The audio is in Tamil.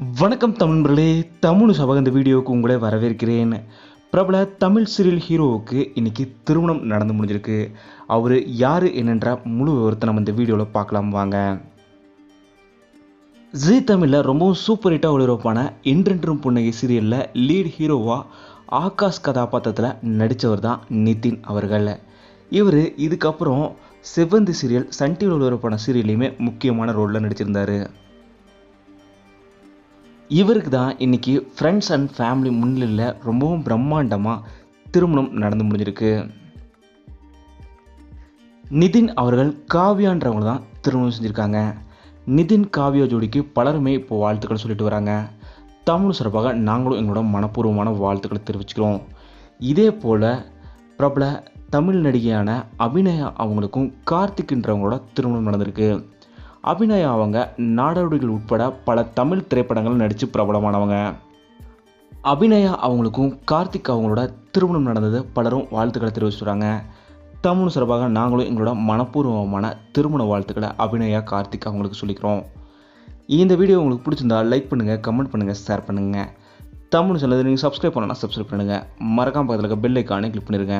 வணக்கம் தமிழர்களே, தமிழ் சபக இந்த வீடியோவுக்கு உங்களை வரவேற்கிறேன். பிரபல தமிழ் சீரியல் ஹீரோவுக்கு இன்னைக்கு திருமணம் நடந்து முடிஞ்சிருக்கு. அவர் யார் என்னென்ற முழு விவரத்தை நம்ம இந்த வீடியோவில் பார்க்கலாம் வாங்க. ஜீ தமிழில் ரொம்பவும் சூப்பர் ஹிட்டாக ஒளிபரப்பான என்றென்றும் புன்னகை சீரியலில் லீட் ஹீரோவாக ஆகாஷ் கதாபாத்திரத்தில் நடித்தவர் தான் நிதின் அவர்கள். இவர் இதுக்கப்புறம் செவ்வந்தி சீரியல் சன் டிவியில் ஒளிபரப்பான சீரியல்லையுமே முக்கியமான ரோலில் நடிச்சிருந்தார். இவருக்கு தான் இன்றைக்கி ஃப்ரெண்ட்ஸ் அண்ட் ஃபேமிலி முன்னிலையில் ரொம்பவும் பிரம்மாண்டமாக திருமணம் நடந்து முடிஞ்சிருக்கு. நிதின் அவர்கள் காவ்யான்றவங்க தான் திருமணம் செஞ்சுருக்காங்க. நிதின் காவ்யா ஜோடிக்கு பலருமே இப்போ வாழ்த்துக்கள் சொல்லிட்டு வராங்க. தமிழ் சிறப்பாக நாங்களும் எங்களோட மனப்பூர்வமான வாழ்த்துக்களை தெரிவிச்சுக்கிறோம். இதே போல் பிரபல தமிழ் நடிகையான அபிநயா அவங்களுக்கும் கார்த்திக்ன்றவங்களோட திருமணம் நடந்திருக்கு. அபிநயா அவங்க நாடோடிகள் உட்பட பல தமிழ் திரைப்படங்கள் நடித்து பிரபலமானவங்க. அபிநயா அவங்களுக்கும் கார்த்திக் அவங்களோட திருமணம் நடந்தது பலரும் வாழ்த்துக்களை தெரிவிச்சுறாங்க. தமிழ் சிறப்பாக நாங்களும் எங்களோட மனப்பூர்வமான திருமண வாழ்த்துக்களை அபிநயா கார்த்திக் அவங்களுக்கு சொல்லிக்கிறோம். இந்த வீடியோ உங்களுக்கு பிடிச்சிருந்தா லைக் பண்ணுங்கள், கமெண்ட் பண்ணுங்கள், ஷேர் பண்ணுங்கள். தமிழ் சேனல் நீங்கள் சப்ஸ்கிரைப் பண்ணலாம், சப்ஸ்கிரைப் பண்ணுங்கள். மறக்காம பக்கத்தில் இருக்க பெல் ஐக்கானை கிளிக் பண்ணிடுங்க.